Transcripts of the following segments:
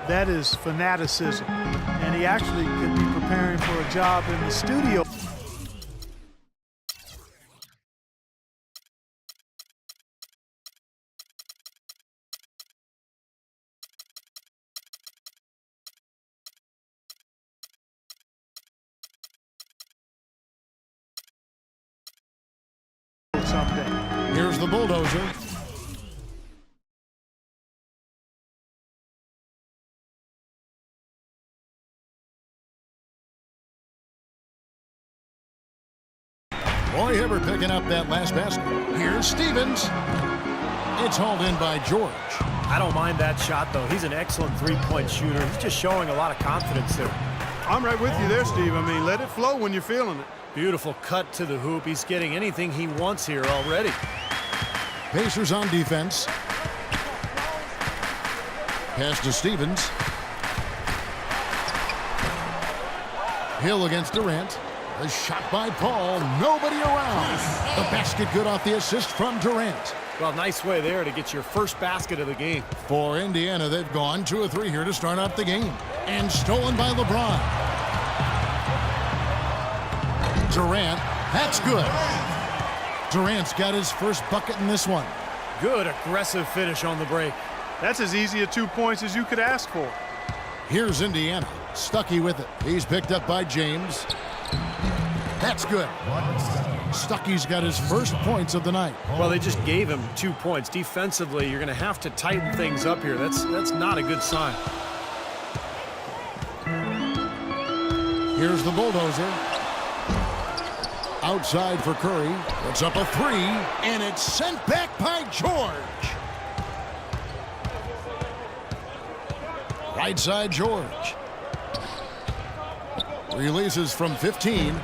That is fanaticism. And he actually could be preparing for a job in the studio. Someday. Here's the bulldozer. Roy Hibbert picking up that last basket. Here's Stevens. It's hauled in by George. I don't mind that shot, though. He's an excellent three-point shooter. He's just showing a lot of confidence there. I'm right with you there, Steve. I mean, let it flow when you're feeling it. Beautiful cut to the hoop. He's getting anything he wants here already. Pacers on defense. Pass to Stevens. Hill against Durant. A shot by Paul. Nobody around. The basket good off the assist from Durant. Well, nice way there to get your first basket of the game. For Indiana, they've gone 2 of 3 here to start out the game. And stolen by LeBron. Durant. That's good. Durant's got his first bucket in this one. Good aggressive finish on the break. That's as easy a 2 points as you could ask for. Here's Indiana. Stuckey with it. He's picked up by James. That's good. Stuckey's got his first points of the night. Well, they just gave him 2 points. Defensively, you're going to have to tighten things up here. That's not a good sign. Here's the bulldozer. Outside for Curry. Puts up a 3, and it's sent back by George. Right side, George. Releases from 15,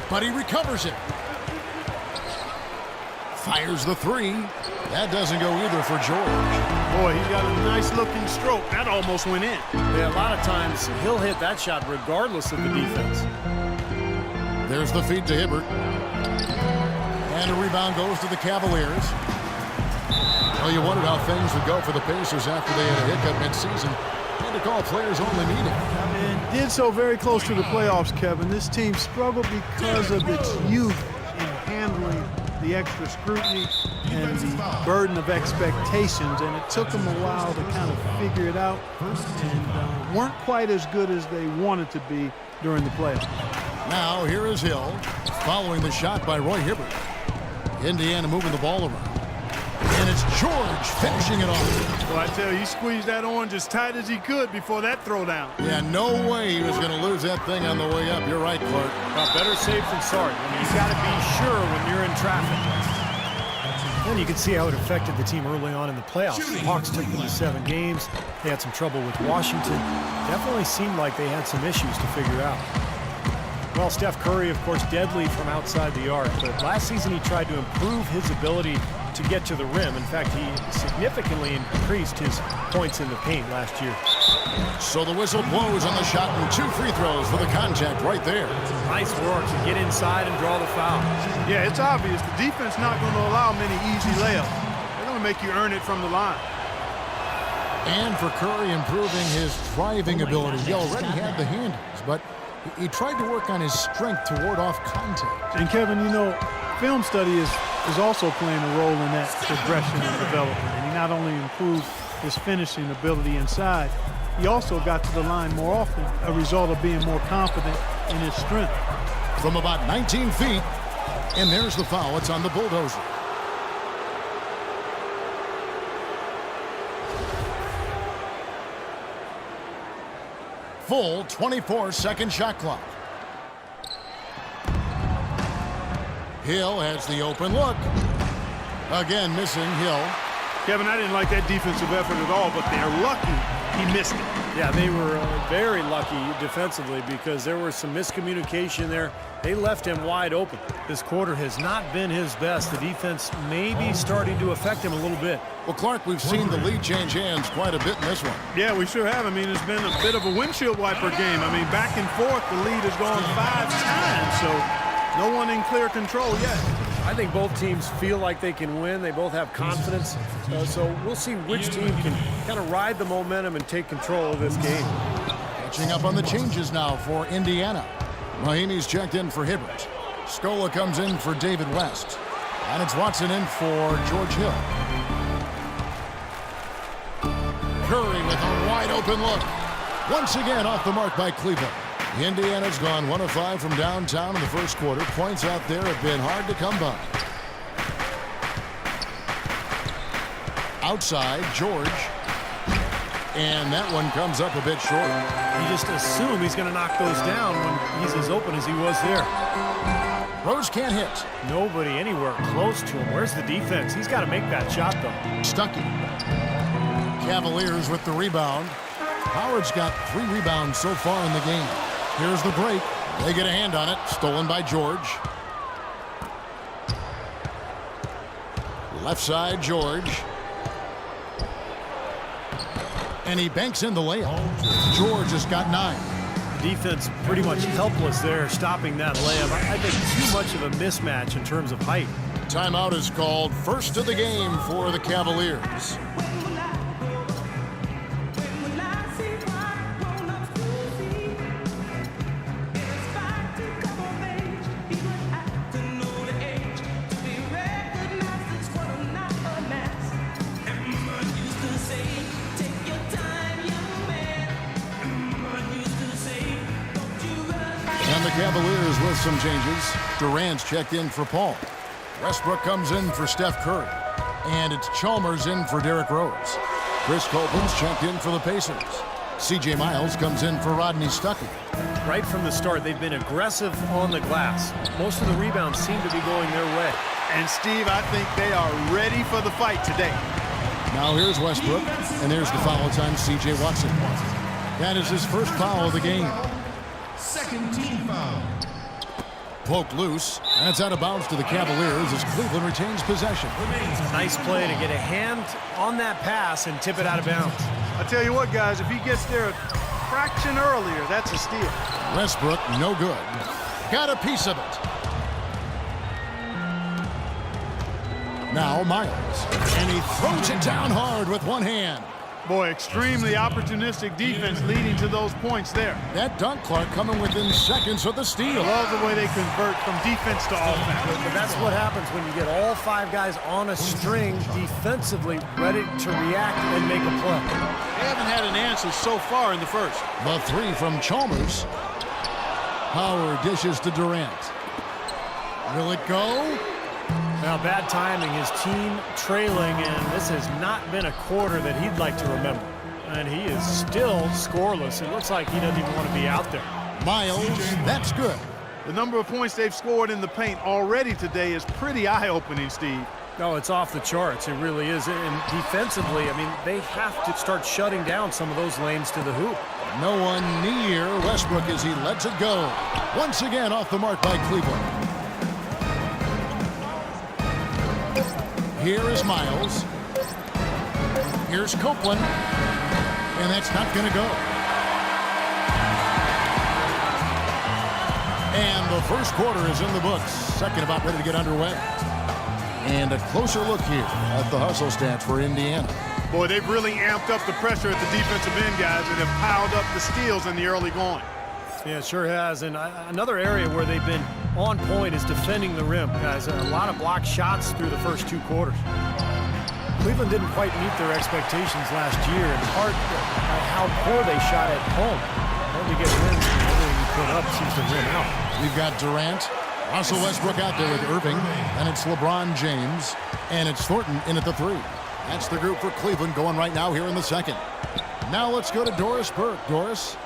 but he recovers it. Fires the 3. That doesn't go either for George. Boy, he got a nice looking stroke. That almost went in. Yeah, a lot of times he'll hit that shot regardless of the defense. There's the feed to Hibbert. And a rebound goes to the Cavaliers. Well, you wondered how things would go for the Pacers after they had a hiccup mid-season. Had to call players only meeting. And did so very close to the playoffs, Kevin. This team struggled because of its youth in handling the extra scrutiny and the burden of expectations, and it took them a while to kind of figure it out and weren't quite as good as they wanted to be during the playoffs. Now here is Hill following the shot by Roy Hibbert. Indiana moving the ball around. And it's George finishing it off. Well, I tell you, he squeezed that orange as tight as he could before that throwdown. Yeah, no way he was going to lose that thing on the way up. You're right, Clark. Well, better safe than sorry. I mean, you've got to be sure when you're in traffic. And you can see how it affected the team early on in the playoffs. The Hawks took them to 7 games. They had some trouble with Washington. Definitely seemed like they had some issues to figure out. Well, Steph Curry, of course, deadly from outside the arc. But last season he tried to improve his ability to get to the rim. In fact, he significantly increased his points in the paint last year. So the whistle blows on the shot and 2 free throws for the contact right there. Nice work to get inside and draw the foul. Yeah, it's obvious. The defense not going to allow many easy layups. They're going to make you earn it from the line. And for Curry improving his driving ability. He already had the handles, but he tried to work on his strength to ward off contact. And Kevin, you know, film study is also playing a role in that progression and development. And he not only improved his finishing ability inside, he also got to the line more often, a result of being more confident in his strength. From about 19 feet, and there's the foul. It's on the bulldozer. Full 24-second shot clock. Hill has the open look. Again, missing Hill. Kevin, I didn't like that defensive effort at all, but they're lucky he missed it. Yeah, they were very lucky defensively because there was some miscommunication there. They left him wide open. This quarter has not been his best. The defense may be starting to affect him a little bit. Well, Clark, we've seen the lead change hands quite a bit in this one. Yeah, we sure have. I mean, it's been a bit of a windshield wiper game. I mean, back and forth, the lead has gone 5 times, so no one in clear control yet. I think both teams feel like they can win. They both have confidence. So we'll see which team can kind of ride the momentum and take control of this game. Catching up on the changes now for Indiana. Mahinmi's checked in for Hibbert. Scola comes in for David West. And it's Watson in for George Hill. Curry with a wide open look. Once again off the mark by Cleveland. Indiana's gone 1 of 5 from downtown in the first quarter. Points out there have been hard to come by. Outside, George. And that one comes up a bit short. You just assume he's going to knock those down when he's as open as he was there. Rose can't hit. Nobody anywhere close to him. Where's the defense? He's got to make that shot, though. Stuckey. Cavaliers with the rebound. Howard's got 3 rebounds so far in the game. Here's the break. They get a hand on it. Stolen by George. Left side, George. And he banks in the layup. George has got 9. The defense pretty much helpless there, stopping that layup. I think too much of a mismatch in terms of height. Timeout is called. First of the game for the Cavaliers. Cavaliers with some changes. Durant's checked in for Paul. Westbrook comes in for Steph Curry. And it's Chalmers in for Derrick Rose. Chris Copeland's checked in for the Pacers. C.J. Miles comes in for Rodney Stuckey. Right from the start, they've been aggressive on the glass. Most of the rebounds seem to be going their way. And, Steve, I think they are ready for the fight today. Now here's Westbrook, and there's the foul time, C.J. Watson. That is his first foul of the game. Second team foul. Poked loose, and it's out of bounds to the Cavaliers as Cleveland retains possession. Nice play to get a hand on that pass and tip it out of bounds. I tell you what, guys, if he gets there a fraction earlier, that's a steal. Westbrook, no good. Got a piece of it. Now Miles, and he throws it down hard with one hand. Boy, extremely opportunistic defense leading to those points there. That dunk, Clark, coming within seconds of the steal. Love the way they convert from defense to offense. But that's what happens when you get all 5 guys on a string defensively ready to react and make a play. They haven't had an answer so far in the first. The 3 from Chalmers. Howard dishes to Durant. Will it go? Now, bad timing, his team trailing, and this has not been a quarter that he'd like to remember. And he is still scoreless. It looks like he doesn't even want to be out there. Miles, that's good. The number of points they've scored in the paint already today is pretty eye-opening, Steve. No, it's off the charts. It really is. And defensively, I mean, they have to start shutting down some of those lanes to the hoop. No one near Westbrook as he lets it go. Once again off the mark by Cleveland. Here is Miles. Here's Copeland. And that's not going to go. And the first quarter is in the books. Second about ready to get underway. And a closer look here at the hustle stats for Indiana. Boy, they've really amped up the pressure at the defensive end, guys, and have piled up the steals in the early going. Yeah, it sure has. And another area where they've been on point is defending the rim, guys. A lot of blocked shots through the first 2 quarters. Cleveland didn't quite meet their expectations last year, in part by how poor they shot at home. When you get wins, everything you put up seems to win out. We've got Durant, Russell Westbrook out there with Irving, and it's LeBron James, and it's Thornton in at the 3. That's the group for Cleveland going right now here in the second. Now let's go to Doris Burke. Doris?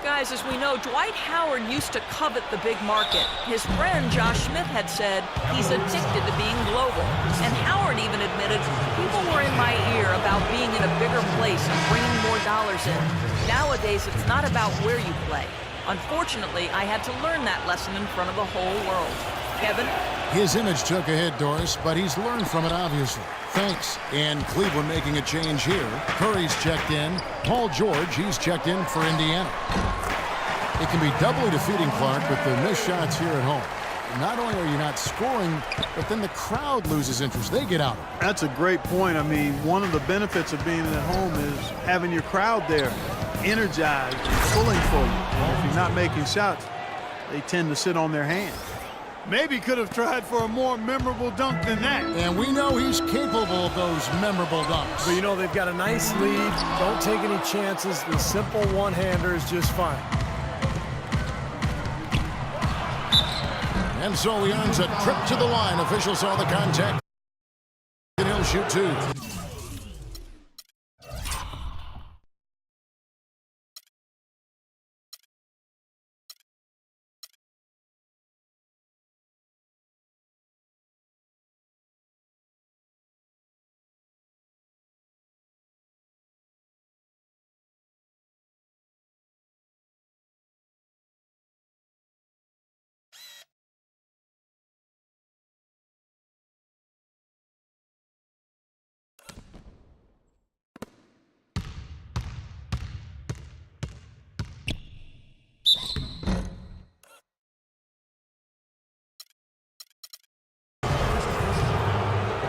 Guys, as we know, Dwight Howard used to covet the big market. His friend Josh Smith had said he's addicted to being global. And Howard even admitted people were in my ear about being in a bigger place and bringing more dollars in. Nowadays, it's not about where you play. Unfortunately, I had to learn that lesson in front of the whole world. Kevin? His image took a hit, Doris, but he's learned from it, obviously. Thanks. And Cleveland making a change here. Curry's checked in. Paul George, he's checked in for Indiana. It can be doubly defeating, Clark, with the missed shots here at home. not only are you not scoring, but then the crowd loses interest. They get out. That's a great point. I mean, one of the benefits of being at home is having your crowd there, energized, pulling for you. Well, if you're not making shots, they tend to sit on their hands. Maybe could have tried for a more memorable dunk than that. And we know he's capable of those memorable dunks. But you know, they've got a nice lead. Don't take any chances. The simple one-hander is just fine. And so he earns a trip to the line. Officials saw the contact. And he'll shoot two.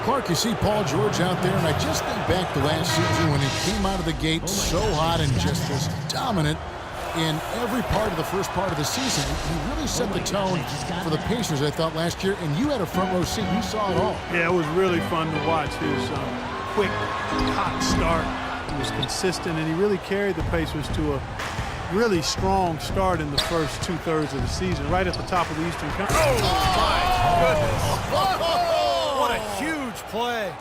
Clark, you see Paul George out there, and I just think back to last season when he came out of the gate so hot and just was dominant in every part of the first part of the season. He really set the tone for the Pacers, I thought, last year, and you had a front row seat. You saw it all. Yeah, it was really fun to watch his quick, hot start. He was consistent, and he really carried the Pacers to a really strong start in the first two-thirds of the season, right at the top of the Eastern Conference. Oh, my goodness. What a huge play.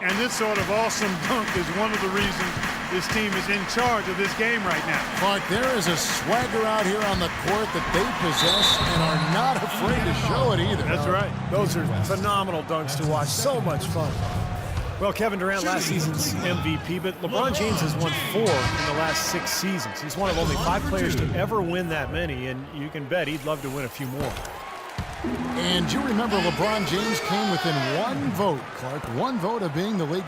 And this sort of awesome dunk is one of the reasons this team is in charge of this game right now. Clark, there is a swagger out here on the court that they possess and are not afraid to show it either. That's right. Those are phenomenal dunks to watch. So much fun. Well, Kevin Durant, last season's MVP, but LeBron James has won 4 in the last 6 seasons. He's one of only 5 players to ever win that many, and you can bet he'd love to win a few more. And you remember LeBron James came within 1 vote, Clark, 1 vote of being the league's